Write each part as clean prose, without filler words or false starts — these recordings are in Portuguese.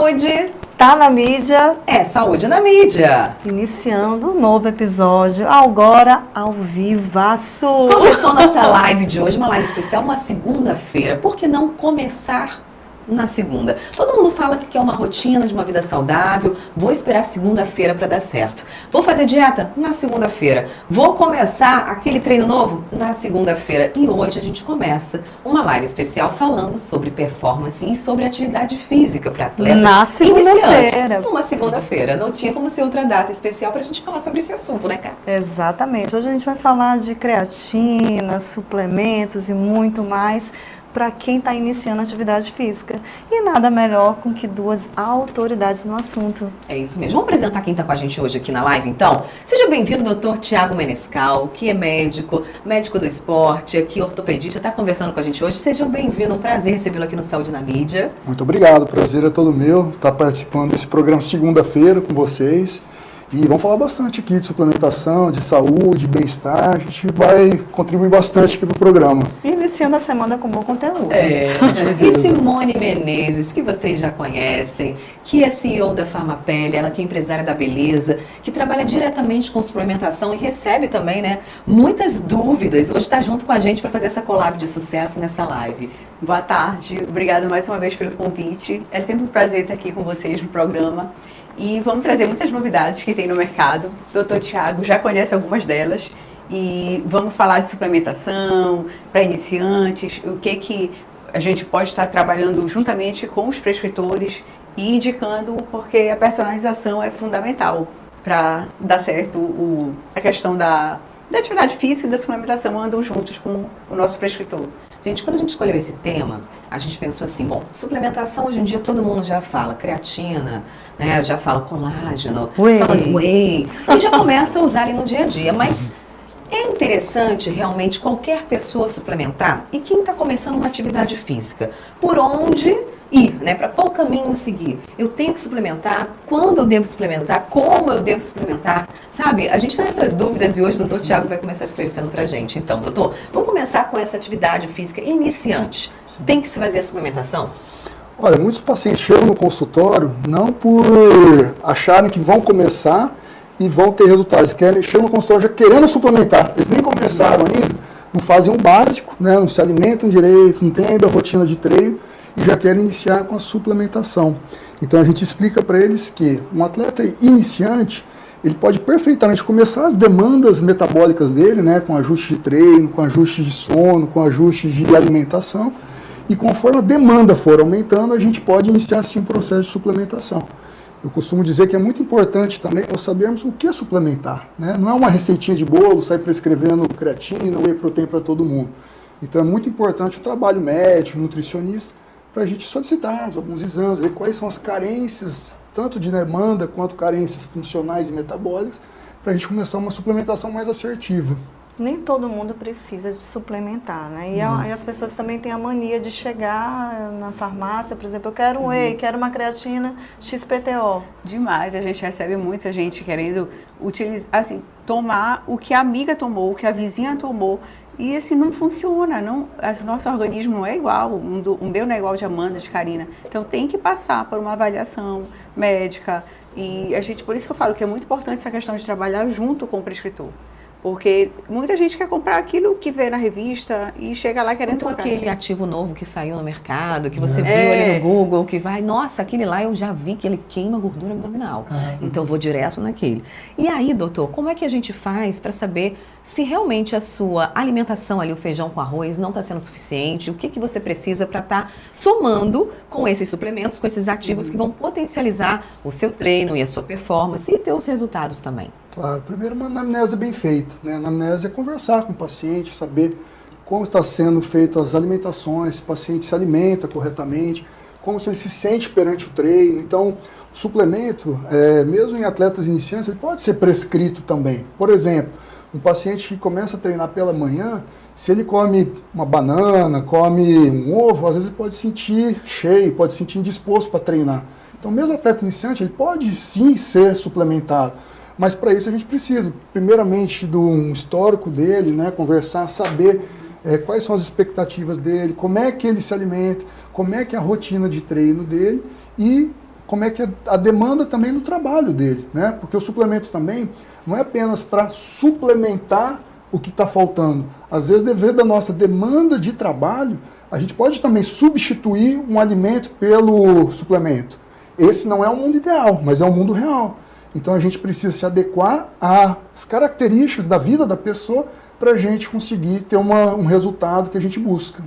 saúde Tá na mídia. é saúde na mídia. Iniciando um novo episódio, agora ao vivaço. Começou nossa live de hoje, uma live especial, uma segunda-feira. Por que não começar na segunda? Todo mundo fala que quer uma rotina de uma vida saudável. Vou esperar segunda-feira para dar certo. Vou fazer dieta na segunda-feira. Vou começar aquele treino novo na segunda-feira. E hoje a gente começa uma live especial falando sobre performance e sobre atividade física para atletas Na segunda-feira. iniciantes. Uma segunda-feira. Não tinha como ser outra data especial para a gente falar sobre esse assunto, né, cara? Exatamente. Hoje a gente vai falar de creatina, suplementos e muito mais para quem está iniciando atividade física. E nada melhor com que duas autoridades no assunto. É isso mesmo. Vamos apresentar quem está com a gente hoje aqui na live, então? Seja bem-vindo, Dr. Tiago Menescal, que é médico do esporte, aqui ortopedista, está conversando com a gente hoje. Sejam bem-vindos, um prazer recebê-lo aqui no Saúde na Mídia. Muito obrigado, o prazer é todo meu estar participando desse programa segunda-feira com vocês. E vamos falar bastante aqui de suplementação, de saúde, bem-estar. A gente vai contribuir bastante aqui para o programa. Iniciando a semana com bom conteúdo. E Simone Menezes, que vocês já conhecem, que é CEO da Farmapele, ela que é empresária da beleza, que trabalha diretamente com suplementação e recebe também, né, muitas dúvidas. Hoje está junto com a gente para fazer essa collab de sucesso nessa live. Boa tarde, obrigada mais uma vez pelo convite. É sempre um prazer estar aqui com vocês no programa. E vamos trazer muitas novidades que tem no mercado. O Dr. Tiago já conhece algumas delas. E vamos falar de suplementação para iniciantes, o que a gente pode estar trabalhando juntamente com os prescritores e indicando porque a personalização é fundamental para dar certo a questão da atividade física e da suplementação andam juntos com o nosso prescritor. Gente, quando a gente escolheu esse tema, a gente pensou assim, bom, suplementação hoje em dia todo mundo já fala creatina, né, já fala colágeno, fala de whey, e já começa a usar ali no dia a dia, mas é interessante realmente qualquer pessoa suplementar, e quem está começando uma atividade física, por onde ir, né, para qual caminho seguir? Eu tenho que suplementar? Quando eu devo suplementar? Como eu devo suplementar? Sabe, a gente tem essas dúvidas e hoje o doutor Tiago vai começar esclarecendo para a gente. Então, doutor, vamos começar com essa atividade física iniciante. Sim. Tem que se fazer a suplementação? Olha, muitos pacientes chegam no consultório não por acharem que vão começar e vão ter resultados. Chegam no consultório já querendo suplementar. Eles nem começaram ainda, não fazem o básico, né, não se alimentam direito, não tem ainda a rotina de treino, e já querem iniciar com a suplementação. Então a gente explica para eles que um atleta iniciante, ele pode perfeitamente começar as demandas metabólicas dele, né, com ajuste de treino, com ajuste de sono, com ajuste de alimentação, e conforme a demanda for aumentando, a gente pode iniciar sim um processo de suplementação. Eu costumo dizer que é muito importante também nós sabermos o que é suplementar, né? Não é uma receitinha de bolo, sair prescrevendo creatina, whey protein para todo mundo. Então é muito importante o trabalho médico, nutricionista, para a gente solicitarmos alguns exames, ver quais são as carências, tanto de demanda quanto carências funcionais e metabólicas, para a gente começar uma suplementação mais assertiva. Nem todo mundo precisa de suplementar, né? E as pessoas também têm a mania de chegar na farmácia, por exemplo, eu quero um whey, quero uma creatina XPTO. Demais, a gente recebe muita gente querendo utilizar, assim, tomar o que a amiga tomou, o que a vizinha tomou, e assim não funciona, o nosso organismo não é igual, o meu não é igual de Amanda, de Karina, então tem que passar por uma avaliação médica, e a gente, por isso que eu falo que é muito importante essa questão de trabalhar junto com o prescritor. Porque muita gente quer comprar aquilo que vê na revista e chega lá querendo Então, comprar. aquele ativo novo que saiu no mercado, que você viu ali no Google, que vai, nossa, aquele lá eu já vi que ele queima gordura abdominal. Então, eu vou direto naquele. E aí, doutor, como é que a gente faz para saber se realmente a sua alimentação ali, o feijão com arroz, não está sendo suficiente? O que você precisa para estar somando com esses suplementos, com esses ativos que vão potencializar o seu treino e a sua performance e ter os resultados também? Claro, primeiro uma anamnese bem feita, né? A anamnese é conversar com o paciente, saber como está sendo feito as alimentações, se o paciente se alimenta corretamente, como se ele se sente perante o treino. Então, o suplemento, mesmo em atletas iniciantes, ele pode ser prescrito também. Por exemplo, um paciente que começa a treinar pela manhã, se ele come uma banana, come um ovo, às vezes ele pode se sentir cheio, pode se sentir indisposto para treinar. Então, mesmo o atleta iniciante, ele pode sim ser suplementado. Mas para isso a gente precisa, primeiramente, de um histórico dele, né, conversar, saber quais são as expectativas dele, como é que ele se alimenta, como é que é a rotina de treino dele e como é que é a demanda também no trabalho dele, né? Porque o suplemento também não é apenas para suplementar o que está faltando. Às vezes, devido à nossa demanda de trabalho, a gente pode também substituir um alimento pelo suplemento. Esse não é o mundo ideal, mas é o mundo real. Então a gente precisa se adequar às características da vida da pessoa para a gente conseguir ter um resultado que a gente busca.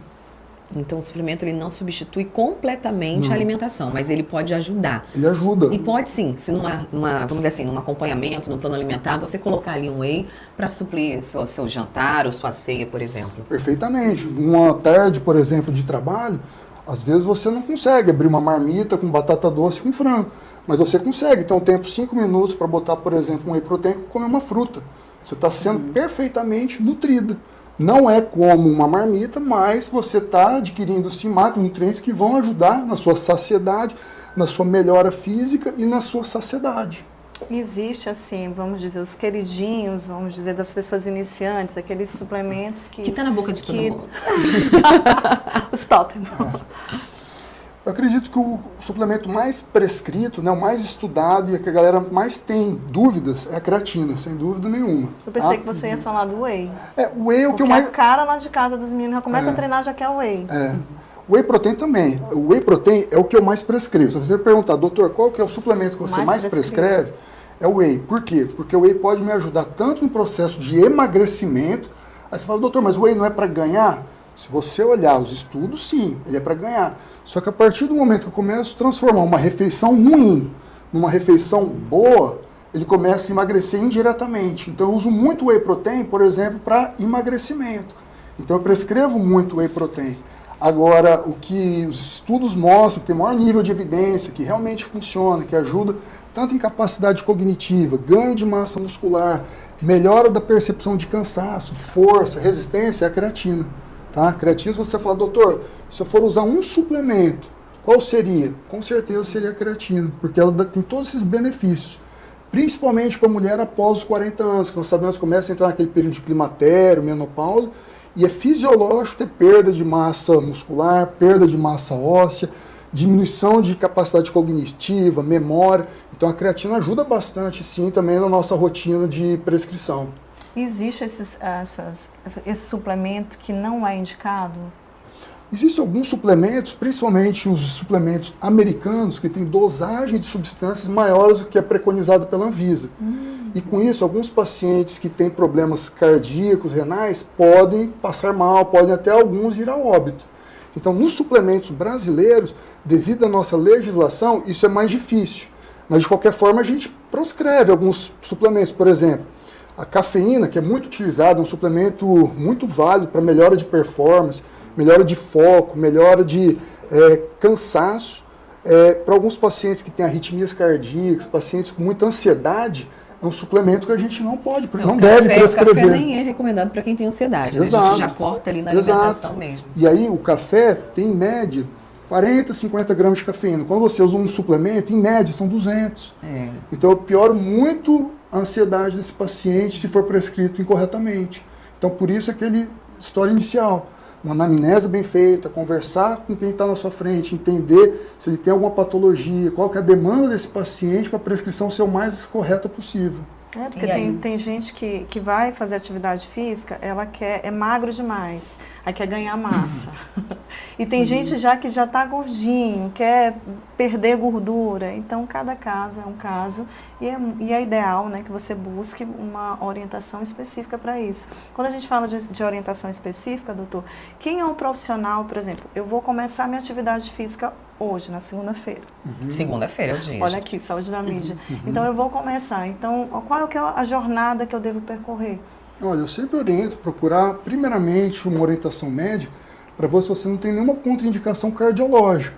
Então o suplemento ele não substitui completamente a alimentação, mas ele pode ajudar. Ele ajuda. E pode sim, se vamos dizer assim, num acompanhamento, num plano alimentar, você colocar ali um whey para suprir seu jantar ou sua ceia, por exemplo. Perfeitamente. Uma tarde, por exemplo, de trabalho, às vezes você não consegue abrir uma marmita com batata doce com frango, mas você consegue ter um tempo 5 minutos para botar, por exemplo, um whey proteico e comer uma fruta. Você está sendo perfeitamente nutrida. Não é como uma marmita, mas você está adquirindo sim macronutrientes que vão ajudar na sua saciedade, na sua melhora física e na sua saciedade. Existe, assim, vamos dizer, os queridinhos, vamos dizer, das pessoas iniciantes, aqueles suplementos que... Que está na boca de todo mundo. Os top. Eu acredito que o suplemento mais prescrito, né, o mais estudado e que a galera mais tem dúvidas é a creatina, sem dúvida nenhuma. Eu pensei que você ia falar do whey. O whey é o que eu Porque mais... a cara lá de casa dos meninos já começa a treinar, já quer o whey. O whey protein também. O whey protein é o que eu mais prescrevo. Se você perguntar, doutor, qual que é o suplemento que você mais prescreve? É o whey. Por quê? Porque o whey pode me ajudar tanto no processo de emagrecimento. Aí você fala, doutor, mas o whey não é para ganhar? Se você olhar os estudos, sim, ele é para ganhar. Só que a partir do momento que eu começo a transformar uma refeição ruim numa refeição boa, ele começa a emagrecer indiretamente. Então eu uso muito whey protein, por exemplo, para emagrecimento. Então eu prescrevo muito whey protein. Agora, o que os estudos mostram, que tem maior nível de evidência, que realmente funciona, que ajuda tanto em capacidade cognitiva, ganho de massa muscular, melhora da percepção de cansaço, força, resistência, é a creatina. Tá? Creatina, se você falar, doutor, se eu for usar um suplemento, qual seria? Com certeza seria a creatina, porque ela tem todos esses benefícios. Principalmente para a mulher após os 40 anos, que nós sabemos que começa a entrar naquele período de climatério, menopausa, e é fisiológico ter perda de massa muscular, perda de massa óssea, diminuição de capacidade cognitiva, memória. Então a creatina ajuda bastante, sim, também na nossa rotina de prescrição. Existe esse suplemento que não é indicado? Existem alguns suplementos, principalmente os suplementos americanos, que têm dosagem de substâncias maiores do que é preconizado pela Anvisa. E com isso, alguns pacientes que têm problemas cardíacos, renais, podem passar mal, podem até alguns ir ao óbito. Então, nos suplementos brasileiros, devido à nossa legislação, isso é mais difícil. Mas, de qualquer forma, a gente prescreve alguns suplementos. Por exemplo, a cafeína, que é muito utilizada, é um suplemento muito válido para melhora de performance, melhora de foco, melhora de cansaço. Para alguns pacientes que têm arritmias cardíacas, pacientes com muita ansiedade, é um suplemento que a gente não pode, não deve prescrever. O café nem é recomendado para quem tem ansiedade, né? A gente já corta ali na alimentação mesmo. E aí o café tem em média 40, 50 gramas de cafeína. Quando você usa um suplemento, em média são 200. Então eu pioro muito a ansiedade desse paciente se for prescrito incorretamente. Então por isso aquele história inicial. Uma anamnese bem feita, conversar com quem está na sua frente, entender se ele tem alguma patologia, qual que é a demanda desse paciente para a prescrição ser o mais correta possível. Porque tem gente que vai fazer atividade física, ela é magro demais, aí quer ganhar massa. E tem gente que já está gordinho, quer perder gordura. Então, cada caso é um caso e é ideal, né, que você busque uma orientação específica para isso. Quando a gente fala de orientação específica, doutor, quem é um profissional, por exemplo, eu vou começar minha atividade física hoje, na segunda-feira. Segunda-feira é o dia. Olha aqui, saúde da mídia. Então, eu vou começar. Então, qual é a jornada que eu devo percorrer? Olha, eu sempre oriento procurar, primeiramente, uma orientação médica para ver se você não tem nenhuma contraindicação cardiológica.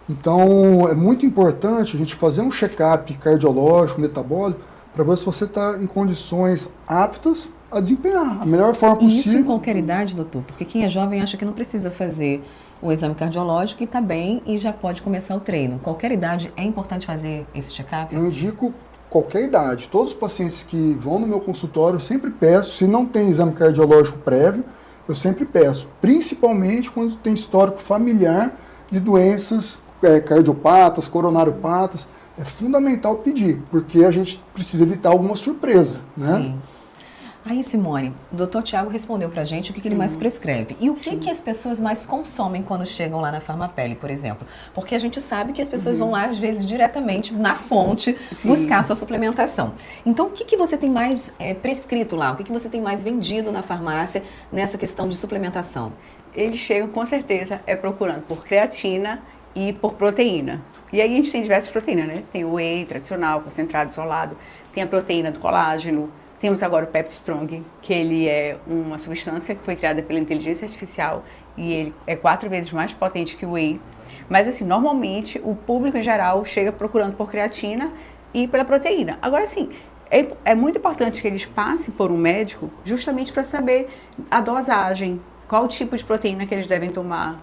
Então, é muito importante a gente fazer um check-up cardiológico, metabólico, para ver se você está em condições aptas a desempenhar a melhor forma possível. E isso em qualquer idade, doutor? Porque quem é jovem acha que não precisa fazer o exame cardiológico e está bem e já pode começar o treino. Qualquer idade é importante fazer esse check-up? Eu indico qualquer idade. Todos os pacientes que vão no meu consultório, eu sempre peço, se não tem exame cardiológico prévio, eu sempre peço, principalmente quando tem histórico familiar de doenças cardiopatas, coronariopatas, é fundamental pedir, porque a gente precisa evitar alguma surpresa, né? Sim. Aí, Simone, o doutor Tiago respondeu pra gente o que ele mais prescreve. E o que as pessoas mais consomem quando chegam lá na Farmapele, por exemplo? Porque a gente sabe que as pessoas vão lá, às vezes, diretamente na fonte buscar a sua suplementação. Então, o que você tem mais prescrito lá? O que você tem mais vendido na farmácia nessa questão de suplementação? Eles chegam, com certeza, procurando por creatina e por proteína. E aí a gente tem diversas proteínas, né? Tem o whey tradicional, concentrado, isolado, tem a proteína do colágeno. Temos agora o Pepsi Strong, que ele é uma substância que foi criada pela inteligência artificial e ele é 4 vezes mais potente que o whey. Mas assim, normalmente o público em geral chega procurando por creatina e pela proteína. Agora assim, é muito importante que eles passem por um médico justamente para saber a dosagem, qual tipo de proteína que eles devem tomar.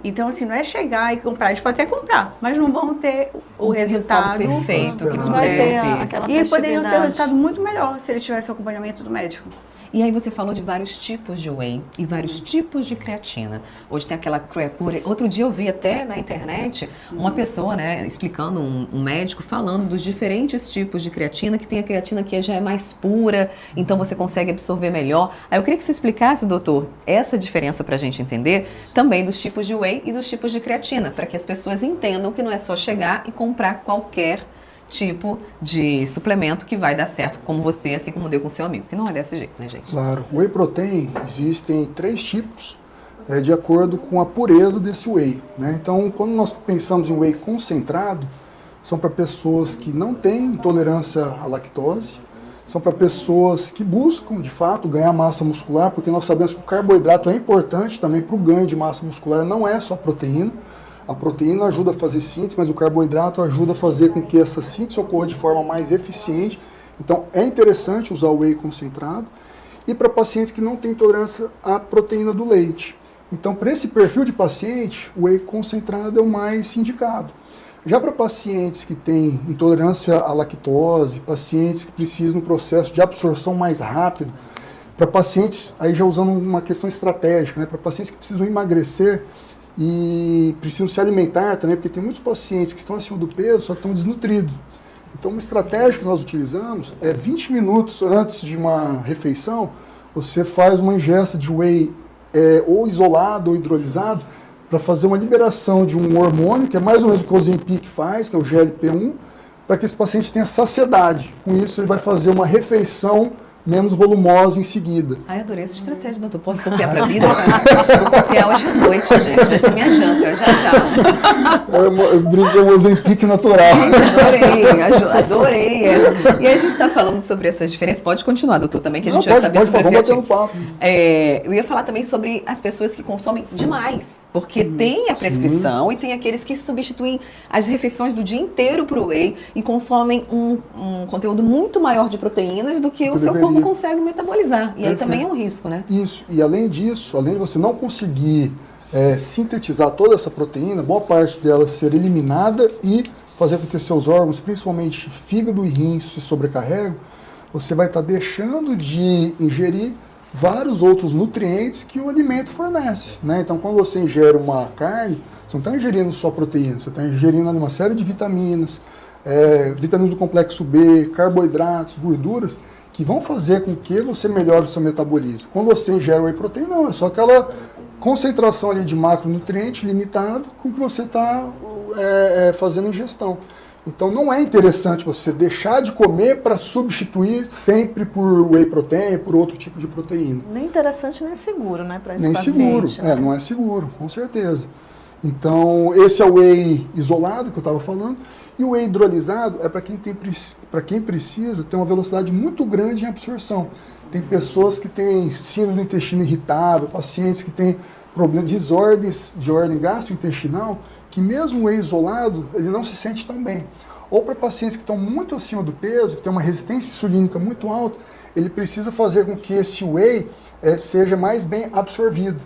Então, assim, não é chegar e comprar, eles podem até comprar, mas não vão ter o resultado perfeito que eles Vai poderiam ter ter. aquela E poderiam ter um festividade. resultado muito melhor se eles tivessem o acompanhamento do médico. E aí você falou de vários tipos de whey e vários tipos de creatina. Hoje tem aquela Creapure. Outro dia eu vi até na internet uma pessoa, né, explicando, um médico falando dos diferentes tipos de creatina, que tem a creatina que já é mais pura, então você consegue absorver melhor. Aí eu queria que você explicasse, doutor, essa diferença pra gente entender também dos tipos de whey e dos tipos de creatina, para que as pessoas entendam que não é só chegar e comprar qualquer tipo de suplemento que vai dar certo, como você, assim como deu com seu amigo, que não é desse jeito, né, gente? Claro. Whey protein, existem 3 tipos de acordo com a pureza desse whey, né? Então, quando nós pensamos em whey concentrado, são para pessoas que não têm intolerância à lactose, são para pessoas que buscam, de fato, ganhar massa muscular, porque nós sabemos que o carboidrato é importante também para o ganho de massa muscular, não é só proteína. A proteína ajuda a fazer síntese, mas o carboidrato ajuda a fazer com que essa síntese ocorra de forma mais eficiente. Então, é interessante usar o whey concentrado. E para pacientes que não têm intolerância à proteína do leite. Então, para esse perfil de paciente, o whey concentrado é o mais indicado. Já para pacientes que têm intolerância à lactose, pacientes que precisam de um processo de absorção mais rápido, para pacientes, aí já usando uma questão estratégica, né, para pacientes que precisam emagrecer, e precisam se alimentar também, porque tem muitos pacientes que estão acima do peso, só que estão desnutridos. Então, uma estratégia que nós utilizamos é 20 minutos antes de uma refeição, você faz uma ingesta de whey ou isolado ou hidrolisado, para fazer uma liberação de um hormônio, que é mais ou menos o que o Ozempic faz, que é o GLP-1, para que esse paciente tenha saciedade. Com isso, ele vai fazer uma refeição menos volumosa em seguida. Ai, adorei essa estratégia, doutor. Posso copiar pra vida? Vou copiar hoje à noite, gente. Vai ser minha janta, já já. Eu brinco com o Ozempic natural. Adorei essa. E aí a gente está falando sobre essas diferenças. Pode continuar, doutor, também, que a gente vai saber sobre a vamos bater creatina. no papo. Eu ia falar também sobre as pessoas que consomem demais, porque tem a prescrição e tem aqueles que substituem as refeições do dia inteiro para o whey e consomem um conteúdo muito maior de proteínas do que o seu corpo consegue metabolizar. E aí também é um risco, né? Isso. E além disso, além de você não conseguir sintetizar toda essa proteína, boa parte dela ser eliminada e fazer com que seus órgãos, principalmente fígado e rins, se sobrecarregam, você vai estar deixando de ingerir vários outros nutrientes que o alimento fornece, né? Então, quando você ingere uma carne, você não está ingerindo só proteína, você está ingerindo ali uma série de vitaminas, vitaminas do complexo B, carboidratos, gorduras, que vão fazer com que você melhore o seu metabolismo. Quando você ingere whey protein, não, é só aquela concentração ali de macronutriente limitado com que você está fazendo ingestão. Então não é interessante você deixar de comer para substituir sempre por whey protein, por outro tipo de proteína. Nem interessante, nem seguro, né, para esse Nem paciente. seguro, né? não é seguro, com certeza. Então esse é o whey isolado que eu estava falando. E o whey hidrolisado é para quem precisa ter uma velocidade muito grande em absorção. Tem pessoas que têm síndrome do intestino irritável, pacientes que têm problemas, desordens de ordem gastrointestinal, que mesmo o whey isolado, ele não se sente tão bem. Ou para pacientes que estão muito acima do peso, que têm uma resistência insulínica muito alta, ele precisa fazer com que esse whey seja mais bem absorvido.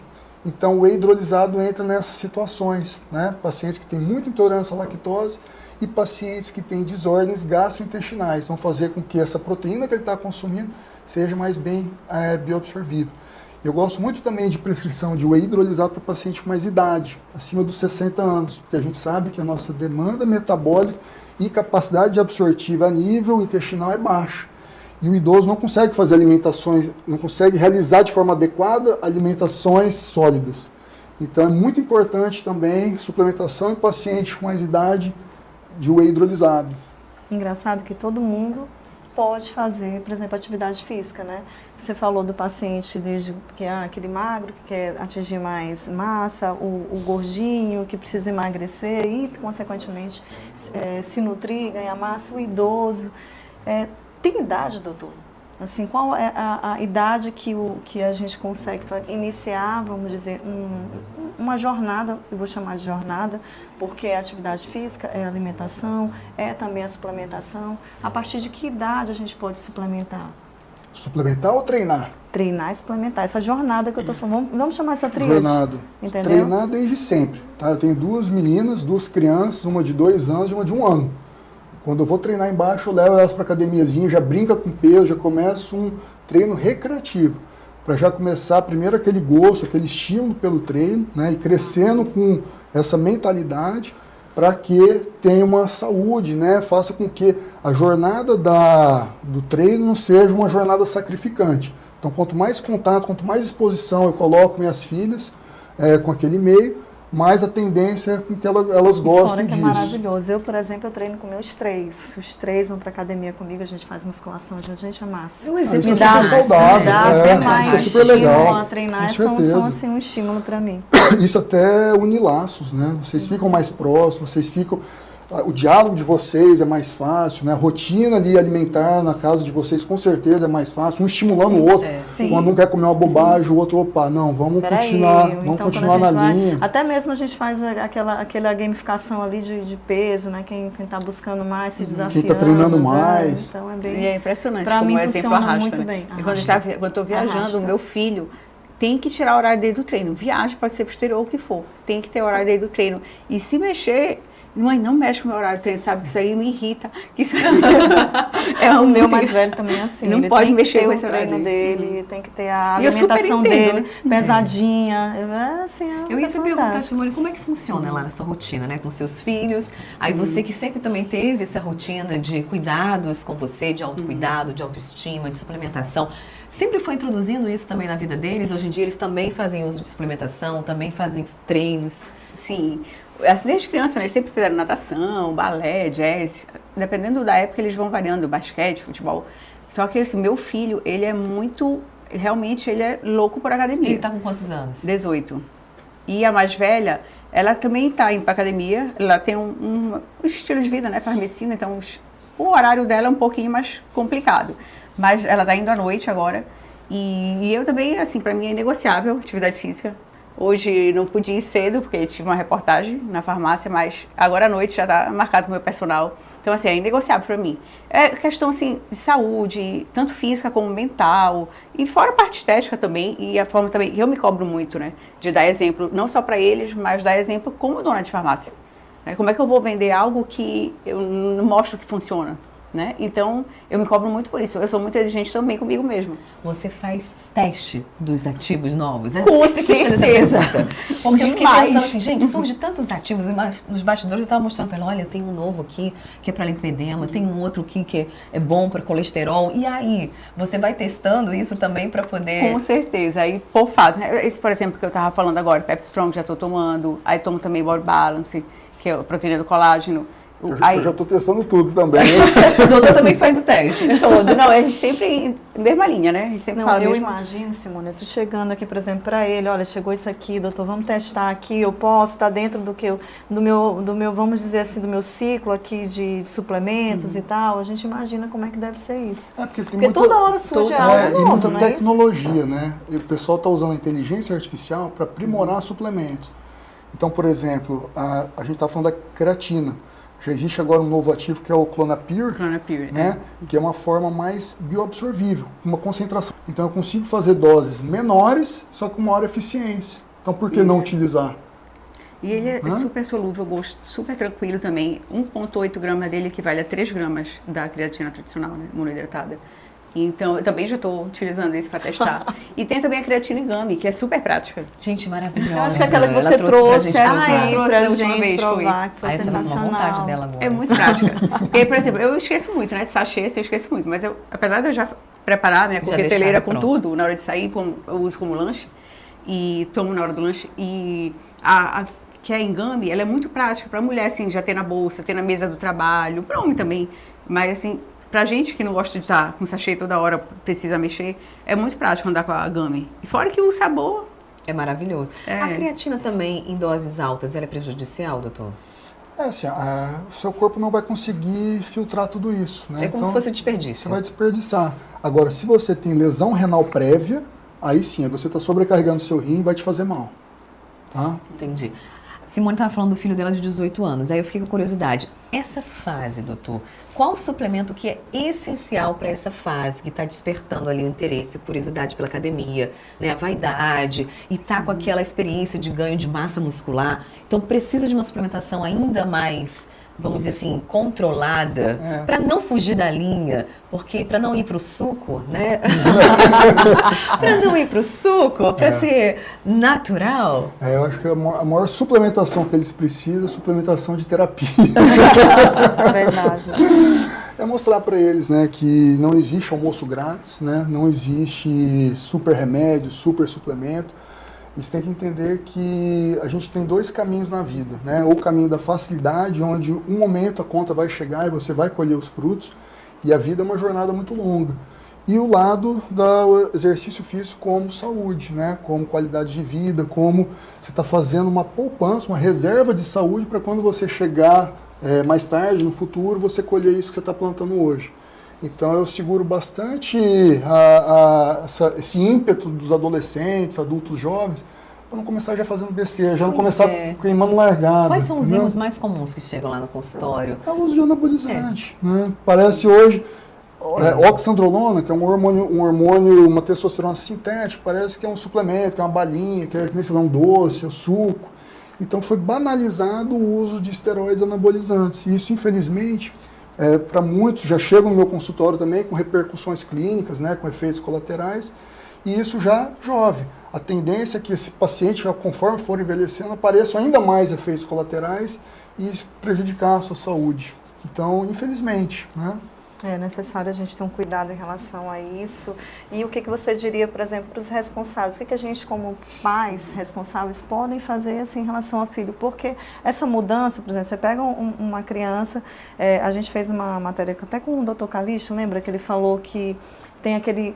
Então o whey hidrolisado entra nessas situações, né? Pacientes que têm muita intolerância à lactose, e pacientes que têm desordens gastrointestinais, vão fazer com que essa proteína que ele está consumindo seja mais bem bioabsorvível. Eu gosto muito também de prescrição de whey hidrolisado para paciente com mais idade, acima dos 60 anos, porque a gente sabe que a nossa demanda metabólica e capacidade absortiva a nível intestinal é baixa. E o idoso não consegue fazer alimentações, não consegue realizar de forma adequada alimentações sólidas. Então é muito importante também suplementação em pacientes com mais idade de whey hidrolisado. Engraçado que todo mundo pode fazer, por exemplo, atividade física, né? Você falou do paciente desde que é aquele magro, que quer atingir mais massa, o gordinho, que precisa emagrecer e, consequentemente, se nutrir, ganhar massa, o idoso. Tem idade, doutor? Assim, qual é a idade que a gente consegue iniciar, vamos dizer, uma jornada, eu vou chamar de jornada, porque é atividade física, é alimentação, é também a suplementação. A partir de que idade a gente pode suplementar? Suplementar ou treinar? Treinar e suplementar. Essa jornada que eu estou falando, vamos chamar essa tríade. Jornada. Entendeu? Treinar desde sempre. Tá? Eu tenho 2 meninas, 2 crianças, uma de 2 anos e uma de 1 ano. Quando eu vou treinar embaixo, eu levo elas para a academiazinha, já brinca com peso, já começa um treino recreativo. Para já começar primeiro aquele gosto, aquele estímulo pelo treino, né, e crescendo com essa mentalidade para que tenha uma saúde, né, faça com que a jornada do treino não seja uma jornada sacrificante. Então, quanto mais contato, quanto mais exposição eu coloco minhas filhas com aquele meio, mais a tendência é que elas gostem disso. Fora que é maravilhoso. Eu, por exemplo, eu treino com meus 3. Os 3 vão para academia comigo, a gente faz musculação, a gente amassa. Um exemplo Me de dá saudável, mais é super legal, estímulo a treinar, são assim um estímulo para mim. Isso até une laços, né? Vocês ficam mais próximos, vocês ficam... O diálogo de vocês é mais fácil, né? A rotina ali alimentar na casa de vocês com certeza é mais fácil, um estimulando o outro. Quando um quer comer uma bobagem, o outro, opa, não, vamos continuar na linha. Até mesmo a gente faz aquela gamificação ali de peso, né? Quem tá buscando mais, se desafiando. Quem tá treinando mais. Então é bem... E é impressionante pra como mim o exemplo funciona arrasta, muito né? bem. E quando eu estou viajando, Arrasta. o meu filho tem que tirar o horário dele do treino. Viagem, pode ser pro exterior ou o que for. Tem que ter o horário dele do treino. E se mexer... Mãe, não mexe com o meu horário de treino, sabe? Que isso aí me irrita. Que isso O meu mais velho também é assim. Não ele pode tem mexer que ter com o esse horário treino dele, tem que ter a E eu super alimentação entendo, dele, pesadinha. Eu ia te perguntar, Simone, como é que funciona lá na sua rotina, né? Com seus filhos. Aí você que sempre também teve essa rotina de cuidados com você, de autocuidado, de autoestima, de suplementação. Sempre foi introduzindo isso também na vida deles? Hoje em dia eles também fazem uso de suplementação, também fazem treinos? Sim. Assim, desde criança, né, eles sempre fizeram natação, balé, jazz. Dependendo da época, eles vão variando, basquete, futebol. Só que esse meu filho, ele é muito... Realmente, ele é louco por academia. Ele tá com quantos anos? 18. E a mais velha, ela também está indo para academia. Ela tem um estilo de vida, né? Faz medicina, então o horário dela é um pouquinho mais complicado. Mas ela está indo à noite agora. E eu também, assim, para mim é inegociável atividade física. Hoje não podia ir cedo, porque tive uma reportagem na farmácia, mas agora à noite já está marcado com o meu personal. Então, assim, é inegociável para mim. É questão, assim, de saúde, tanto física como mental, e fora a parte estética também, e a forma também, eu me cobro muito, né, de dar exemplo, não só para eles, mas dar exemplo como dona de farmácia. Como é que eu vou vender algo que eu não mostro que funciona? Né? Então, eu me cobro muito por isso. Eu sou muito exigente também comigo mesma. Você faz teste dos ativos novos? Eu Com sempre quis fazer essa pergunta. Porque eu fiquei Demais. pensando assim, gente, surge tantos ativos. E nos bastidores eu estava mostrando para ela, olha, tem um novo aqui que é para lipedema, tem um outro aqui que é bom para colesterol. E aí, você vai testando isso também para poder... Com certeza. Aí, por fase. Né? Esse, por exemplo, que eu estava falando agora, Pepsi Strong, já estou tomando. Aí tomo também Body Balance, que é a proteína do colágeno. Eu já estou testando tudo também. O doutor também faz o teste. Todo. Não, a gente sempre mesma linha, né? A gente sempre fala eu mesmo. imagino, Simone, eu tô chegando aqui, por exemplo, para ele, olha, chegou isso aqui, doutor, vamos testar aqui, eu posso estar dentro do meu, vamos dizer assim, do meu ciclo aqui de suplementos e tal. A gente imagina como é que deve ser isso. Porque toda hora surge algo e novo, muita não é tecnologia, né? E o pessoal está usando a inteligência artificial para aprimorar suplementos. Então, por exemplo, a gente está falando da creatina. Já existe agora um novo ativo que é o Clonapure, né? Que é uma forma mais bioabsorvível, uma concentração. Então eu consigo fazer doses menores, só com maior eficiência. Então por que não utilizar? E ele é super solúvel, gosto, super tranquilo também. 1,8 gramas dele equivale a 3 gramas da creatina tradicional, né? Monoidratada. Então, eu também já estou utilizando isso para testar. E tem também a creatina Gummy, que é super prática. Gente, maravilhosa. Eu acho que aquela que Ela você trouxe trouxe pra gente aí provar. pra Trouxe a última gente vez, provar, que foi Aí eu tô com uma sensacional. vontade dela agora. É muito prática. Porque, por exemplo, eu esqueço muito, né? De sachê, assim, eu esqueço muito. Mas apesar de eu já preparar minha Já coqueteleira deixar com pronto. tudo, na hora de sair, eu uso como lanche. E tomo na hora do lanche. E que é Gummy, ela é muito prática para mulher, assim, já ter na bolsa, ter na mesa do trabalho, para homem também. Mas, assim, pra gente que não gosta de estar com sachê toda hora, precisa mexer, é muito prático andar com a Gummy. E fora que o sabor... É maravilhoso. É. A creatina também, em doses altas, ela é prejudicial, doutor? É assim, o seu corpo não vai conseguir filtrar tudo isso, né? É como Então, se fosse você desperdício. vai desperdiçar. Agora, se você tem lesão renal prévia, aí sim, você está sobrecarregando o seu rim e vai te fazer mal. Tá? Entendi. Simone estava falando do filho dela de 18 anos, aí eu fiquei com curiosidade. Essa fase, doutor, qual o suplemento que é essencial para essa fase, que está despertando ali o interesse, curiosidade pela academia, né, a vaidade, e está com aquela experiência de ganho de massa muscular? Então precisa de uma suplementação ainda mais, vamos dizer assim, controlada, para não fugir da linha, porque para não ir para o suco, né? Para não ir para o suco, para ser natural. Eu acho que a maior suplementação que eles precisam é suplementação de terapia. É verdade. É mostrar para eles, né, que não existe almoço grátis, né, não existe super remédio, super suplemento. Eles têm que entender que a gente tem dois caminhos na vida, né? Ou o caminho da facilidade, onde um momento a conta vai chegar e você vai colher os frutos, e a vida é uma jornada muito longa. E o lado do exercício físico como saúde, né? Como qualidade de vida, como você está fazendo uma poupança, uma reserva de saúde para quando você chegar mais tarde, no futuro, você colher isso que você está plantando hoje. Então eu seguro bastante esse ímpeto dos adolescentes, adultos jovens, para não começar já fazendo besteira, já não começar queimando largada. Quais são os entendeu? erros mais comuns que chegam lá no consultório? É o uso de anabolizante. Né? Parece hoje, oxandrolona, que é um hormônio, uma testosterona sintética, parece que é um suplemento, que é uma balinha, que nem sei lá, um doce, um suco. Então foi banalizado o uso de esteroides anabolizantes. E isso, infelizmente, para muitos já chegam no meu consultório também com repercussões clínicas, né, com efeitos colaterais, e isso já jovem. A tendência é que esse paciente, conforme for envelhecendo, apareçam ainda mais efeitos colaterais e prejudicar a sua saúde. Então, infelizmente, né? É necessário a gente ter um cuidado em relação a isso. E o que você diria, por exemplo, para os responsáveis? O que a gente, como pais responsáveis, podem fazer assim, em relação ao filho? Porque essa mudança, por exemplo, você pega uma criança, a gente fez uma matéria até com o Dr. Calixto, lembra que ele falou que tem aquele,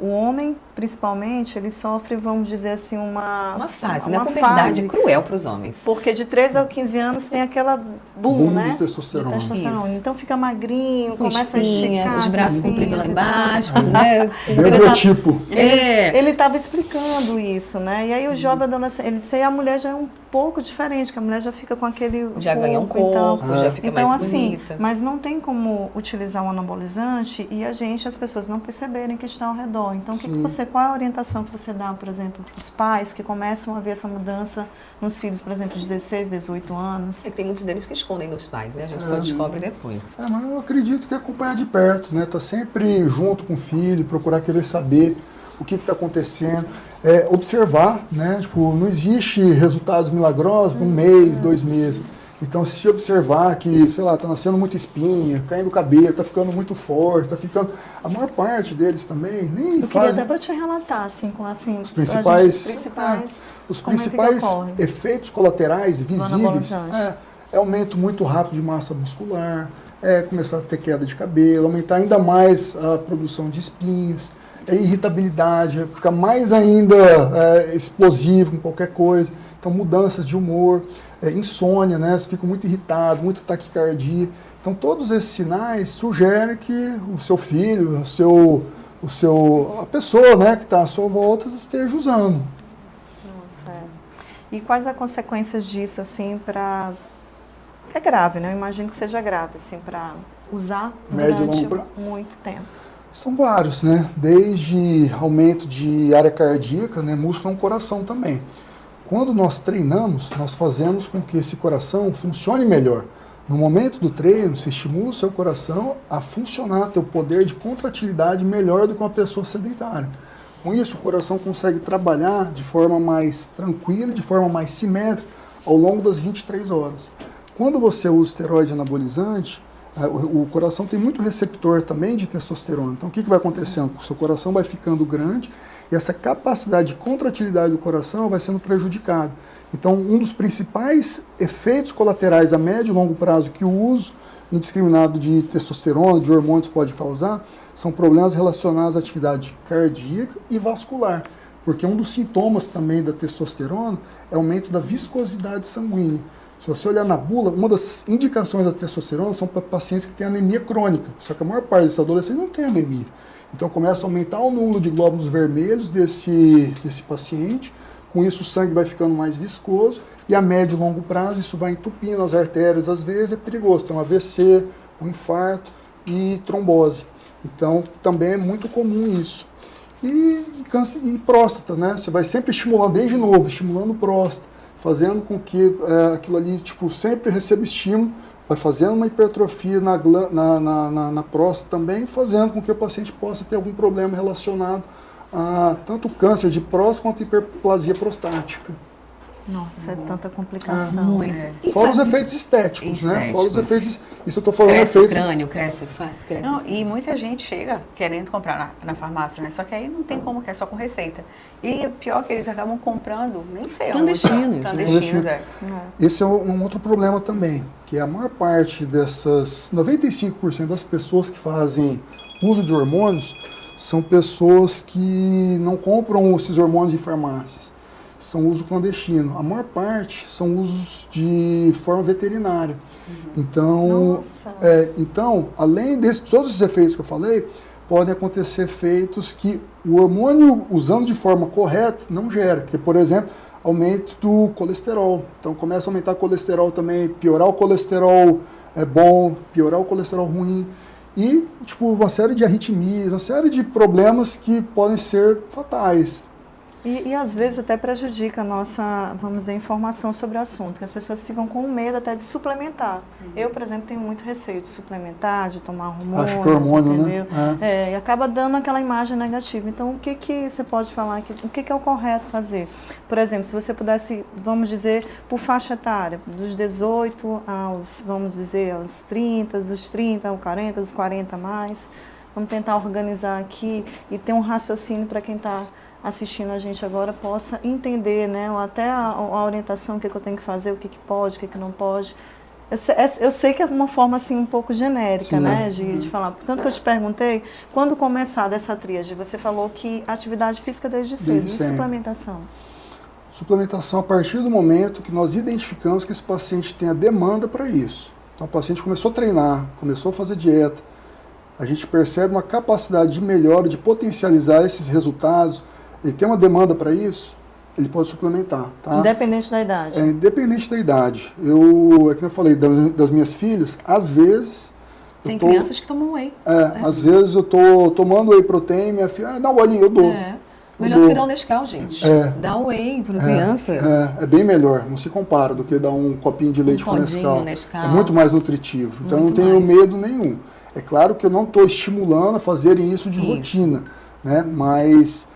o homem, principalmente, ele sofre, vamos dizer assim, uma fase, né? A puberdade é cruel para os homens. Porque de 13 a 15 anos tem aquela boom, né? De testosterona. Isso. Então fica magrinho, Com começa espinha, a esticar. os braços espinhas compridos lá e embaixo, tal. né? Biotipo. Ele estava explicando isso, né? E aí o jovem adolescente, ele disse, a mulher já é um pouco diferente, que a mulher já fica com aquele Já ganha um corpo, então, já fica então mais assim, bonita. mas não tem como utilizar um anabolizante e as pessoas não perceberem que está ao redor. Então, qual é a orientação que você dá, por exemplo, para os pais que começam a ver essa mudança nos filhos, por exemplo, de 16, 18 anos? É que tem muitos deles que escondem dos pais, né? A gente só descobre depois. Mas eu acredito que é acompanhar de perto, né? Tá sempre junto com o filho, procurar querer saber o que está acontecendo, observar, né? Tipo, não existe resultados milagrosos um mês, 2 meses. Então, se observar que, sei lá, tá nascendo muita espinha, caindo o cabelo, tá ficando muito forte, tá ficando... A maior parte deles também nem Eu queria fazem... até para te relatar, assim, com assim, Os principais os principais efeitos colaterais visíveis anabolizante. Aumento muito rápido de massa muscular, começar a ter queda de cabelo, aumentar ainda mais a produção de espinhas, irritabilidade, ficar mais ainda explosivo com qualquer coisa. Então, mudanças de humor, insônia, né? Você fica muito irritado, muita taquicardia. Então, todos esses sinais sugerem que o seu filho, a pessoa, né, que está à sua volta esteja usando. Nossa, E quais as consequências disso, assim, para... É grave, né? Eu imagino que seja grave, assim, para usar durante muito tempo. São vários, né? Desde aumento de área cardíaca, né? Músculo é um coração também. Quando nós treinamos, nós fazemos com que esse coração funcione melhor. No momento do treino, você estimula o seu coração a funcionar, ter o poder de contratilidade melhor do que uma pessoa sedentária. Com isso, o coração consegue trabalhar de forma mais tranquila, de forma mais simétrica, ao longo das 23 horas. Quando você usa esteroide anabolizante, o coração tem muito receptor também de testosterona. Então, o que vai acontecendo? O seu coração vai ficando grande e essa capacidade de contratilidade do coração vai sendo prejudicada. Então, um dos principais efeitos colaterais a médio e longo prazo que o uso indiscriminado de testosterona, de hormônios pode causar, são problemas relacionados à atividade cardíaca e vascular. Porque um dos sintomas também da testosterona é o aumento da viscosidade sanguínea. Se você olhar na bula, uma das indicações da testosterona são para pacientes que têm anemia crônica. Só que a maior parte desses adolescentes não tem anemia. Então começa a aumentar o número de glóbulos vermelhos desse paciente. Com isso o sangue vai ficando mais viscoso e a médio e longo prazo isso vai entupindo as artérias, às vezes é perigoso. Então AVC, um infarto e trombose. Então também é muito comum isso. E câncer e próstata, né? Você vai sempre estimulando, desde novo, estimulando próstata, fazendo com que aquilo ali sempre receba estímulo, vai fazendo uma hipertrofia na próstata também, fazendo com que o paciente possa ter algum problema relacionado a tanto câncer de próstata quanto hiperplasia prostática. Nossa, é tanta complicação. Muito. Fora os efeitos estéticos, né? Fora os efeitos, isso eu estou falando Cresce o efeito... crânio, cresce, faz, cresce. Não, e muita gente chega querendo comprar na farmácia, né? Só que aí não tem como, que é só com receita. E é pior que eles acabam comprando, nem sei Clandestinos, onde. né? Clandestinos, Esse é um outro problema também, que a maior parte dessas, 95% das pessoas que fazem uso de hormônios são pessoas que não compram esses hormônios em farmácias. São uso clandestino. A maior parte são usos de forma veterinária. Então, além desses todos esses efeitos que eu falei, podem acontecer efeitos que o hormônio, usando de forma correta, não gera. Que, por exemplo, aumento do colesterol. Então, começa a aumentar o colesterol também, piorar o colesterol bom, piorar o colesterol ruim. E, uma série de arritmias, uma série de problemas que podem ser fatais. E às vezes até prejudica a nossa, vamos dizer, informação sobre o assunto, que as pessoas ficam com medo até de suplementar. Eu, por exemplo, tenho muito receio de suplementar, de tomar hormônios, acho que é hormônio, entendeu? né? E acaba dando aquela imagem negativa. Então, o que você pode falar aqui? O que é o correto fazer? Por exemplo, se você pudesse, vamos dizer, por faixa etária, dos 18 aos, vamos dizer, aos 30, dos 30 aos 40, dos 40 a mais, vamos tentar organizar aqui e ter um raciocínio para quem está assistindo a gente agora possa entender, né, ou até a orientação, o que eu tenho que fazer, o que pode, o que não pode. Eu sei que é uma forma assim um pouco genérica, sim, né, de falar. Tanto que eu te perguntei, quando começar dessa tríade, você falou que atividade física desde cedo, e suplementação? Suplementação a partir do momento que nós identificamos que esse paciente tem a demanda para isso. Então o paciente começou a treinar, começou a fazer dieta, a gente percebe uma capacidade de melhora, de potencializar esses resultados. Ele tem uma demanda para isso, ele pode suplementar, tá? Independente da idade? Independente da idade. É que eu falei das minhas filhas, às vezes... Tem crianças que tomam whey. Às vezes eu tô tomando whey protein, minha filha, dá um olhinho, eu dou. Melhor do que dar um Nescau, gente. Dá um whey para criança. É bem melhor, não se compara do que dar um copinho de leite com Nescau. É muito mais nutritivo, então eu não tenho medo nenhum. É claro que eu não estou estimulando a fazerem isso de rotina, né? Mas...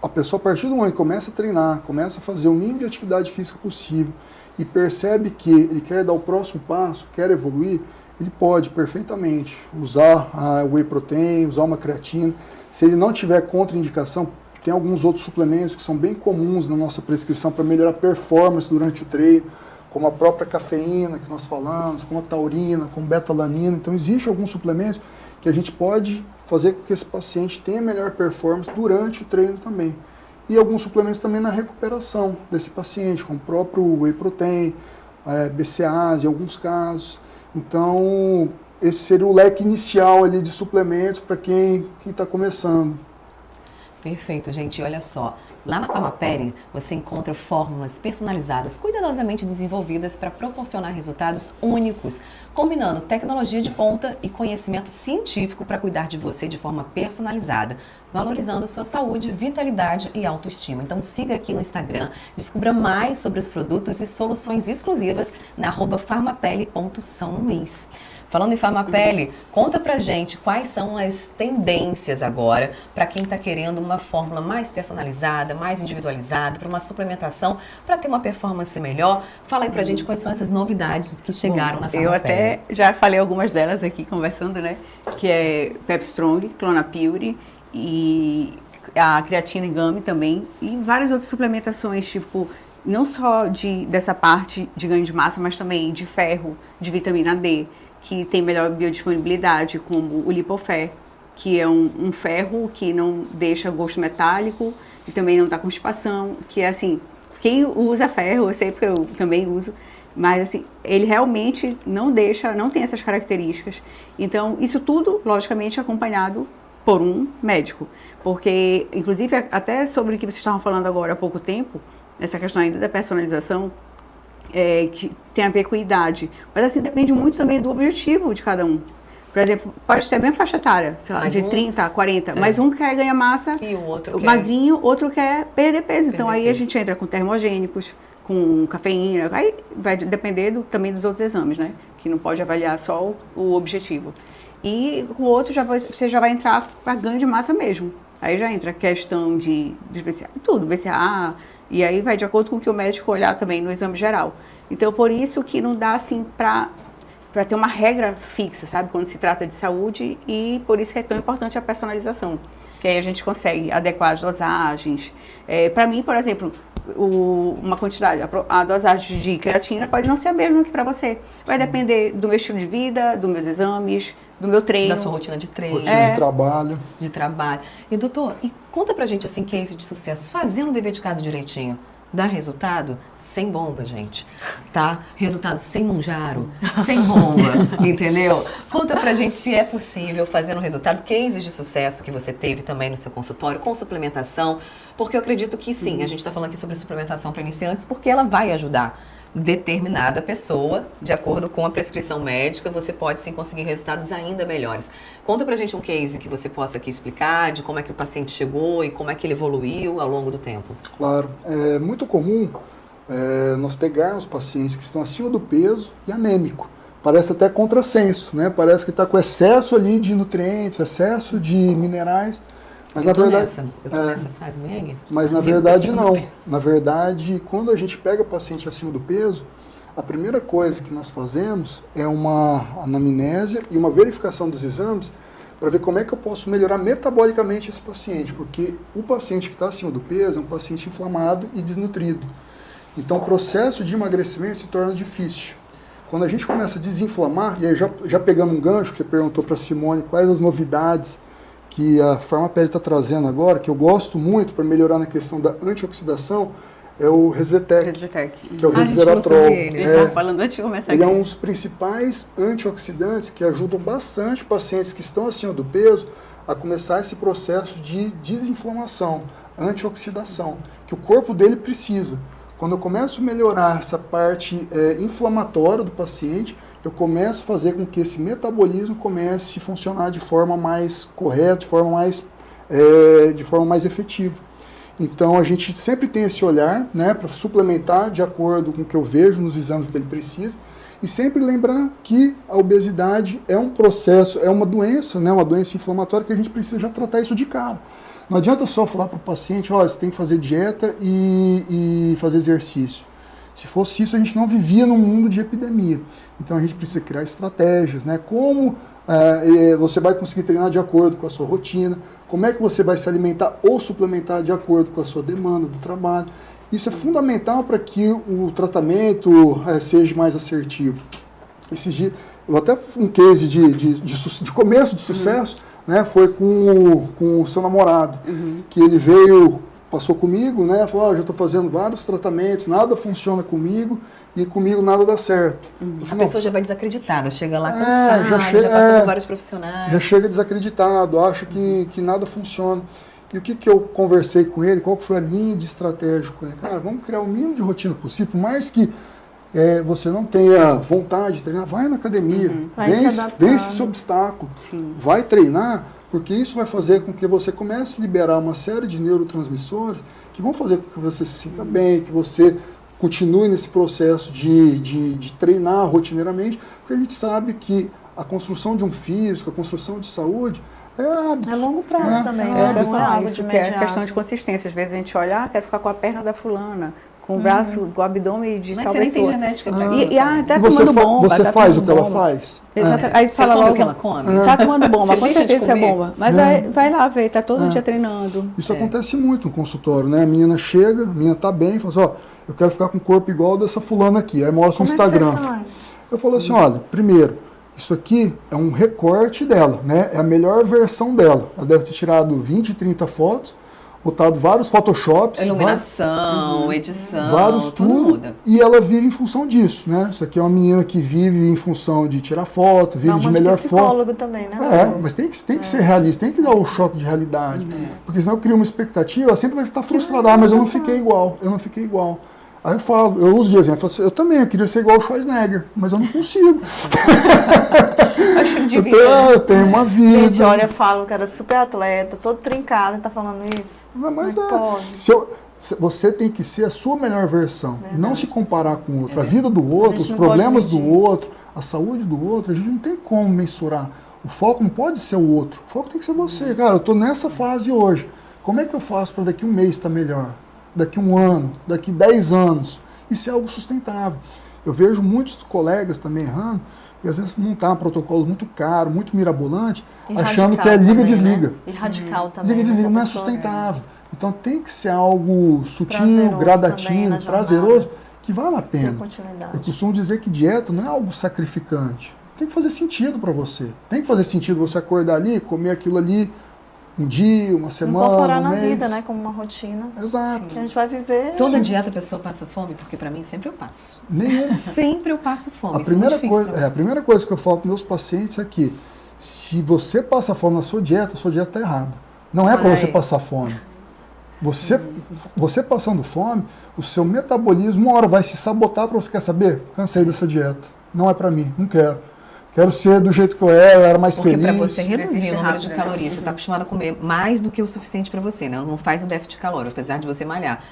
a pessoa, a partir do momento que começa a treinar, começa a fazer o mínimo de atividade física possível e percebe que ele quer dar o próximo passo, quer evoluir, ele pode perfeitamente usar a whey protein, usar uma creatina. Se ele não tiver contraindicação, tem alguns outros suplementos que são bem comuns na nossa prescrição para melhorar a performance durante o treino, como a própria cafeína que nós falamos, como a taurina, como beta-alanina. Então, existem alguns suplementos que a gente pode fazer com que esse paciente tenha melhor performance durante o treino também. E alguns suplementos também na recuperação desse paciente, como o próprio whey protein, BCAAs em alguns casos. Então, esse seria o leque inicial ali de suplementos para quem está começando. Perfeito, gente. Olha só, lá na Farmapele você encontra fórmulas personalizadas, cuidadosamente desenvolvidas para proporcionar resultados únicos, combinando tecnologia de ponta e conhecimento científico para cuidar de você de forma personalizada, valorizando sua saúde, vitalidade e autoestima. Então siga aqui no Instagram, descubra mais sobre os produtos e soluções exclusivas na @farmapele.sãoluís. Falando em Farmapele, conta pra gente quais são as tendências agora para quem está querendo uma fórmula mais personalizada, mais individualizada, para uma suplementação, para ter uma performance melhor. Fala aí pra gente quais são essas novidades que chegaram na Farmapele. Eu até já falei algumas delas aqui conversando, né? Que é Pepstrong, Clonapure e a creatina em gummy também e várias outras suplementações, tipo, não só dessa parte de ganho de massa, mas também de ferro, de vitamina D, que tem melhor biodisponibilidade, como o Lipofé, que é um ferro que não deixa gosto metálico e também não dá constipação, que é assim, quem usa ferro, eu sei porque eu também uso, mas assim, ele realmente não tem essas características. Então, isso tudo, logicamente, acompanhado por um médico. Porque, inclusive, até sobre o que vocês estavam falando agora há pouco tempo, essa questão ainda da personalização, que tem a ver com a idade. Mas assim, depende muito também do objetivo de cada um. Por exemplo, pode ter a mesma faixa etária, sei lá, de 30 a 40, mas um quer ganhar massa, e o outro magrinho, outro quer perder peso. Então aí a gente entra com termogênicos, com cafeína, aí vai depender também dos outros exames, né? Que não pode avaliar só o objetivo. E o outro você já vai entrar para ganho de massa mesmo. Aí já entra a questão de BCA, tudo, BCA, e aí vai de acordo com o que o médico olhar também no exame geral. Então, por isso que não dá assim para ter uma regra fixa, sabe? Quando se trata de saúde, e por isso que é tão importante a personalização. Que aí a gente consegue adequar as dosagens. Para mim, por exemplo, uma quantidade, a dosagem de creatina pode não ser a mesma que para você. Vai depender do meu estilo de vida, dos meus exames, do meu treino. Da sua rotina de treino. Rotina de trabalho. De trabalho. E doutor, conta pra gente assim, case de sucesso, fazendo o dever de casa direitinho. Dá resultado sem bomba, gente, tá? Resultado sem Monjaro, sem bomba, entendeu? Conta pra gente se é possível fazer um resultado, cases de sucesso que você teve também no seu consultório, com suplementação, porque eu acredito que sim, a gente tá falando aqui sobre suplementação para iniciantes, porque ela vai ajudar determinada pessoa, de acordo com a prescrição médica, você pode sim conseguir resultados ainda melhores. Conta pra gente um case que você possa aqui explicar, de como é que o paciente chegou e como é que ele evoluiu ao longo do tempo. Claro, é muito comum nós pegarmos pacientes que estão acima do peso e anêmico. Parece até contrassenso, né? Parece que está com excesso ali de nutrientes, excesso de minerais. Mas eu na verdade, tô nessa fase, Meg. mas na verdade não. Na verdade, quando a gente pega paciente acima do peso, a primeira coisa que nós fazemos é uma anamnésia e uma verificação dos exames para ver como é que eu posso melhorar metabolicamente esse paciente, porque o paciente que está acima do peso é um paciente inflamado e desnutrido. Então o processo de emagrecimento se torna difícil. Quando a gente começa a desinflamar, e aí já pegando um gancho que você perguntou para a Simone, quais as novidades que a Farmapele está trazendo agora, que eu gosto muito para melhorar na questão da antioxidação, é o Resvetec. Que é o resveratrol. Ele estava falando antes de começar Ele aqui. é um dos principais antioxidantes que ajudam bastante pacientes que estão acima do peso a começar esse processo de desinflamação, antioxidação, que o corpo dele precisa. Quando eu começo a melhorar essa parte inflamatória do paciente, eu começo a fazer com que esse metabolismo comece a funcionar de forma mais correta, de forma mais efetiva. Então a gente sempre tem esse olhar, né, para suplementar de acordo com o que eu vejo nos exames que ele precisa, e sempre lembrar que a obesidade é um processo, é uma doença, né, uma doença inflamatória que a gente precisa já tratar isso de cara. Não adianta só falar para o paciente, olha, você tem que fazer dieta e fazer exercício. Se fosse isso, a gente não vivia num mundo de epidemia. Então a gente precisa criar estratégias, né? Como você vai conseguir treinar de acordo com a sua rotina, como é que você vai se alimentar ou suplementar de acordo com a sua demanda do trabalho. Isso é fundamental para que o tratamento seja mais assertivo. Esses dias, eu até um case de começo de sucesso, né, foi com o seu namorado, que ele veio, passou comigo, né, falou, já estou fazendo vários tratamentos, nada funciona comigo, e comigo nada dá certo. A pessoa já vai desacreditada, chega lá cansada, já passou por vários profissionais. Já chega desacreditado, acha que nada funciona. E o que eu conversei com ele, qual que foi a linha de estratégia com ele? Cara, vamos criar o mínimo de rotina possível, por mais que você não tenha vontade de treinar, vai na academia, vence esse obstáculo, vai treinar, porque isso vai fazer com que você comece a liberar uma série de neurotransmissores que vão fazer com que você se sinta bem, que você continue nesse processo de treinar rotineiramente, porque a gente sabe que a construção de um físico, a construção de saúde, é hábito. É longo prazo também, né? Não é algo isso, de que é imediato. questão de consistência. Às vezes a gente olha, quero ficar com a perna da fulana, com o braço, com o abdômen de Mas tal você nem tem pessoa. genética pra E isso. tá E você tomando bomba. você tá faz o que tomando ela bomba. faz. Exatamente. Aí Você fala come logo, o que ela come? tá tomando bomba, Você com deixa de certeza é comer? bomba. Mas aí, vai lá ver, tá todo dia treinando. Isso acontece muito no consultório, né? A menina chega, a menina tá bem, fala assim, ó, eu quero ficar com o corpo igual dessa fulana aqui. Aí mostra no Como é que Instagram. você faz? Eu falo assim, olha, primeiro, isso aqui é um recorte dela, né? É a melhor versão dela. Ela deve ter tirado 20, 30 fotos, botado vários photoshops, Iluminação, edição, vários tudo tudo, muda. e ela vive em função disso, né? Isso aqui é uma menina que vive em função de tirar foto, vive Dá de uma melhor psicólogo foto. também, né? Mas tem que ser realista, tem que dar o choque de realidade. Porque senão eu crio uma expectativa, ela sempre vai estar frustrada, mas eu não fiquei igual, Aí eu uso de exemplo, eu falo assim, eu também, eu queria ser igual o Schwarzenegger, mas eu não consigo. É o estilo de vida. Eu tenho uma vida. Gente, olha, eu falo que era super atleta, todo trincado, e tá falando isso. Mas Não pode. você tem que ser a sua melhor versão. E não se comparar com o outro. A vida do A outro, gente os não problemas pode do medir. outro, a saúde do outro, a gente não tem como mensurar. O foco não pode ser o outro. O foco tem que ser você. Cara, eu estou nessa fase hoje. Como é que eu faço para daqui um mês estar melhor? Daqui um ano? Daqui 10 anos? Isso é algo sustentável. Eu vejo muitos colegas também errando, e às vezes montar um protocolo muito caro, muito mirabolante, E achando radical que é liga também, e desliga. né? E radical também. Liga e né? desliga, não é A pessoa- sustentável. Então tem que ser algo sutil, Prazeroso também gradativo, na jornada. prazeroso, que vale a Ter pena. continuidade. Eu costumo dizer que dieta não é algo sacrificante. Tem que fazer sentido para você. Tem que fazer sentido você acordar ali, comer aquilo ali um dia, uma semana, Incorporar um na mês. vida, né? Como uma rotina. Exato. Que a gente vai viver. Toda dieta a pessoa passa fome, porque pra mim sempre eu passo. Nenhum. Sempre eu passo fome. A Isso é muito primeira, difícil coisa, pra mim. a primeira coisa que eu falo para meus pacientes é que se você passa fome na sua dieta está errada. Não é para Olha você aí. passar fome. Você passando fome, o seu metabolismo uma hora vai se sabotar para você quer saber? Cansei dessa dieta. Não é para mim, não quero. Quero ser do jeito que eu era mais Porque feliz. para você reduzir Desiste o número rápido, de né? calorias, você está acostumado a comer mais do que o suficiente para você, né? Não faz o déficit calórico, apesar de você malhar.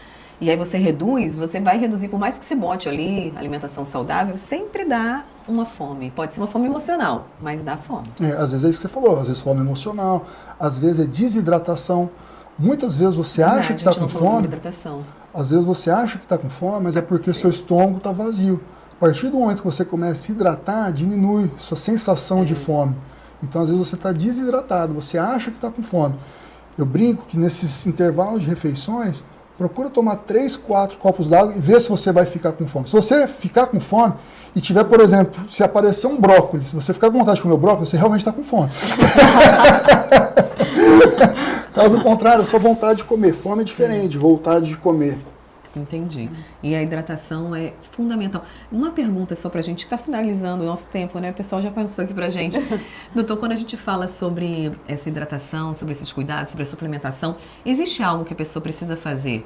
E aí você reduz, você vai reduzir, por mais que você bote ali alimentação saudável, sempre dá uma fome. Pode ser uma fome emocional, mas dá fome. Às vezes é isso que você falou, às vezes fome emocional, às vezes é desidratação. Muitas vezes você acha que está a gente com não falou sobre fome, hidratação. às vezes você acha que está com fome, mas é porque seu estômago está vazio. A partir do momento que você começa a se hidratar, diminui sua sensação de fome. Então, às vezes, você está desidratado, você acha que está com fome. Eu brinco que nesses intervalos de refeições, procura tomar 3, 4 copos d'água e ver se você vai ficar com fome. Se você ficar com fome e tiver, por exemplo, se aparecer um brócolis, se você ficar com vontade de comer o brócolis, você realmente está com fome. Caso contrário, a sua vontade de comer. Fome é diferente, vontade de comer. Entendi. E a hidratação é fundamental. Uma pergunta só pra gente, que está finalizando o nosso tempo, né? O pessoal já pensou aqui pra gente. Doutor, quando a gente fala sobre essa hidratação, sobre esses cuidados, sobre a suplementação, existe algo que a pessoa precisa fazer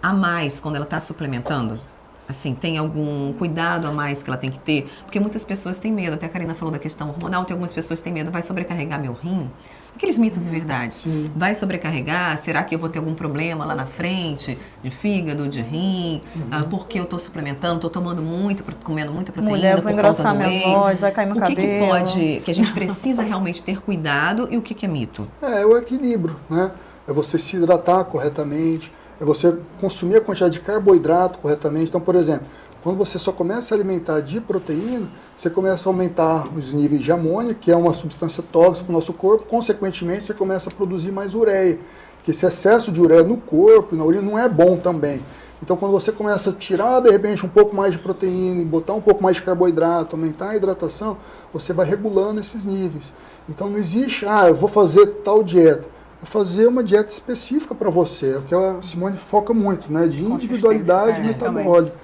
a mais quando ela está suplementando? Assim, tem algum cuidado a mais que ela tem que ter? Porque muitas pessoas têm medo, até a Karina falou da questão hormonal, tem algumas pessoas que têm medo, vai sobrecarregar meu rim? Aqueles mitos e verdades. Sim. Vai sobrecarregar? Será que eu vou ter algum problema lá na frente? De fígado, de rim? Porque eu estou suplementando, estou tomando muito, comendo muita proteína Mulher, eu por vou conta engrossar do minha whey? voz, vai cair meu O que cabelo. que a gente precisa realmente ter cuidado e o que é mito? É o equilíbrio, né? É você se hidratar corretamente, é você consumir a quantidade de carboidrato corretamente. Então, por exemplo, quando você só começa a alimentar de proteína, você começa a aumentar os níveis de amônia, que é uma substância tóxica para o nosso corpo, consequentemente você começa a produzir mais ureia, que esse excesso de ureia no corpo e na urina não é bom também. Então, quando você começa a tirar, de repente, um pouco mais de proteína e botar um pouco mais de carboidrato, aumentar a hidratação, você vai regulando esses níveis. Então, não existe, eu vou fazer tal dieta. É fazer uma dieta específica para você, é o que a Simone foca muito, né? De individualidade metabólica.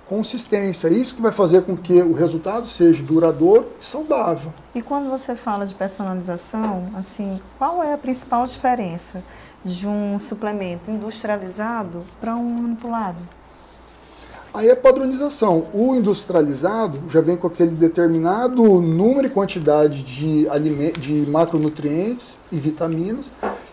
Consistência, é isso que vai fazer com que o resultado seja duradouro e saudável. E quando você fala de personalização, assim, qual é a principal diferença de um suplemento industrializado para um manipulado? Aí é padronização. O industrializado já vem com aquele determinado número e quantidade de macronutrientes e vitaminas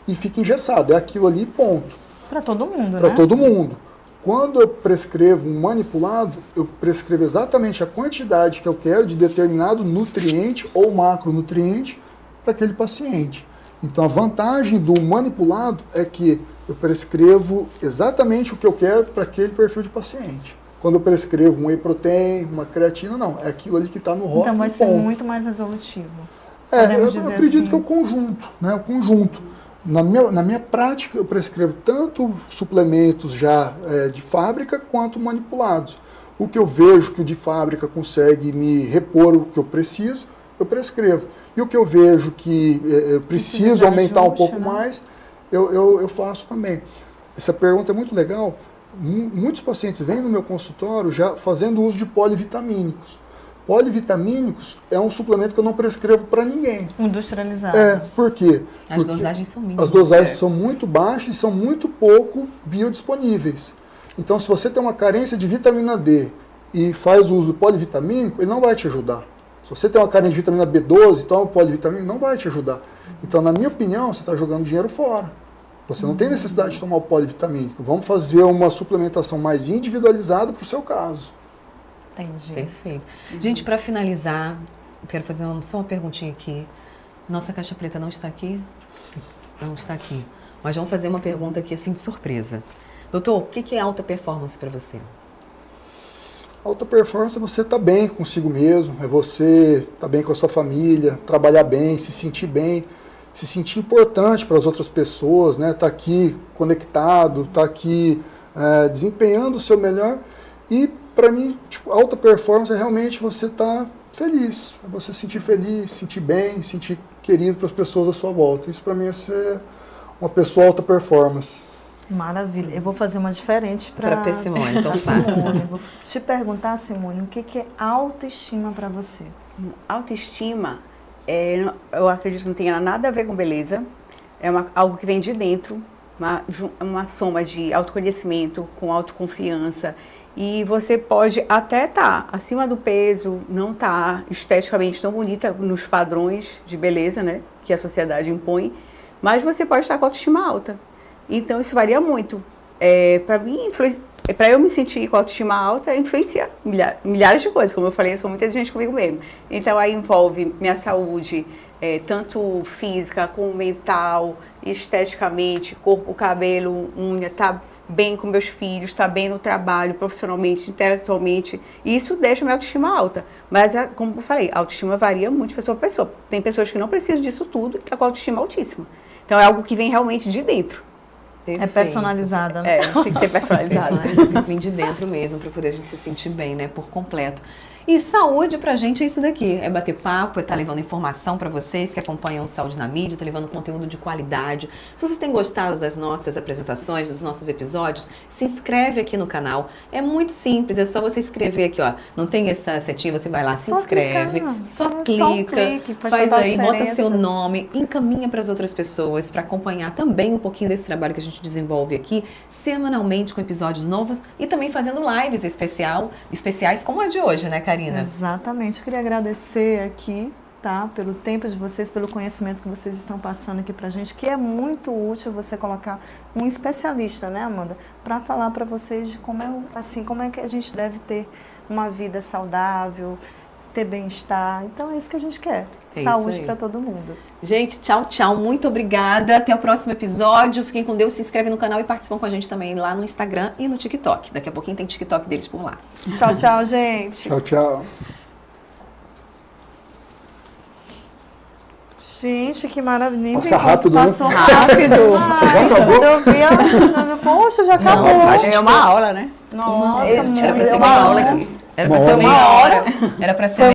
e fica engessado. É aquilo ali, ponto. Para todo mundo, Para né? todo mundo. Quando eu prescrevo um manipulado, eu prescrevo exatamente a quantidade que eu quero de determinado nutriente ou macronutriente para aquele paciente. Então a vantagem do manipulado é que eu prescrevo exatamente o que eu quero para aquele perfil de paciente. Quando eu prescrevo um whey protein, uma creatina, não. É aquilo ali que está no rótulo. Então vai ser ponto. muito mais resolutivo. Eu acredito que é o conjunto, né? O conjunto. Na minha prática, eu prescrevo tanto suplementos já de fábrica quanto manipulados. O que eu vejo que o de fábrica consegue me repor o que eu preciso, eu prescrevo. E o que eu vejo que eu preciso aumentar um pouco mais, eu faço também. Essa pergunta é muito legal. Muitos pacientes vêm no meu consultório já fazendo uso de polivitamínicos. Polivitamínicos é um suplemento que eu não prescrevo para ninguém. Industrializado. Por quê? As dosagens são mínimas. As dosagens são muito baixas e são muito pouco biodisponíveis. Então, se você tem uma carência de vitamina D e faz o uso do polivitamínico, ele não vai te ajudar. Se você tem uma carência de vitamina B12 e toma o polivitamínico, não vai te ajudar. Então, na minha opinião, você está jogando dinheiro fora. Você não tem necessidade de tomar o polivitamínico. Vamos fazer uma suplementação mais individualizada para o seu caso. Entendi. Perfeito. Gente, para finalizar, eu quero fazer só uma perguntinha aqui. Nossa caixa preta não está aqui? Não está aqui. Mas vamos fazer uma pergunta aqui assim de surpresa. Doutor, o que é alta performance para você? Alta performance é você estar bem consigo mesmo, é você estar bem com a sua família, trabalhar bem, se sentir importante para as outras pessoas, né? Estar aqui conectado, estar aqui desempenhando o seu melhor. E para mim, alta performance é realmente você estar feliz, é você se sentir feliz, sentir bem, sentir querido para as pessoas à sua volta. Isso para mim é ser uma pessoa alta performance. Maravilha. Eu vou fazer uma diferente para Simone, então faça. Vou te perguntar, Simone, o que é autoestima para você? Autoestima, eu acredito que não tenha nada a ver com beleza. É algo que vem de dentro, uma soma de autoconhecimento com autoconfiança. E você pode até estar acima do peso, não estar esteticamente tão bonita nos padrões de beleza, né, que a sociedade impõe, mas você pode estar com autoestima alta. Então, isso varia muito. Para mim, para eu me sentir com autoestima alta, influencia milhares de coisas. Como eu falei, eu sou muito exigente comigo mesmo. Então, aí envolve minha saúde, tanto física como mental, esteticamente, corpo, cabelo, unha, tá bem com meus filhos, tá bem no trabalho, profissionalmente, intelectualmente. Isso deixa minha autoestima alta. Mas, como eu falei, a autoestima varia muito de pessoa para pessoa. Tem pessoas que não precisam disso tudo e estão com a autoestima altíssima. Então, é algo que vem realmente de dentro. Perfeito. É personalizada, né? Tem que ser personalizada. Tem que vir de dentro mesmo para poder a gente se sentir bem, né, por completo. E saúde pra gente é isso daqui, é bater papo, é estar levando informação para vocês que acompanham o Saúde na Mídia, tá levando conteúdo de qualidade. Se vocês têm gostado das nossas apresentações, dos nossos episódios, se inscreve aqui no canal. É muito simples, é só você escrever aqui, ó. Não tem essa setinha, você vai lá, se inscreve, só clica, faz aí, bota seu nome, encaminha para as outras pessoas para acompanhar também um pouquinho desse trabalho que a gente desenvolve aqui semanalmente com episódios novos e também fazendo lives especiais como a de hoje, né, Karina? Exatamente. Eu queria agradecer aqui, tá, pelo tempo de vocês, pelo conhecimento que vocês estão passando aqui pra gente, que é muito útil você colocar um especialista, né, Amanda, para falar para vocês de como é que a gente deve ter uma vida saudável, ter bem-estar. Então é isso que a gente quer. Saúde para todo mundo. Gente, tchau, tchau. Muito obrigada. Até o próximo episódio. Fiquem com Deus. Se inscreve no canal e participam com a gente também lá no Instagram e no TikTok. Daqui a pouquinho tem TikTok deles por lá. Tchau, tchau, gente. Tchau, tchau. Gente, que maravilha. Passa rápido, né? Passou rápido. Já acabou? Poxa, já acabou. É uma aula, né? Nossa, Era pra ser muito uma aula aqui. Era pra ser meia hora. Era pra ser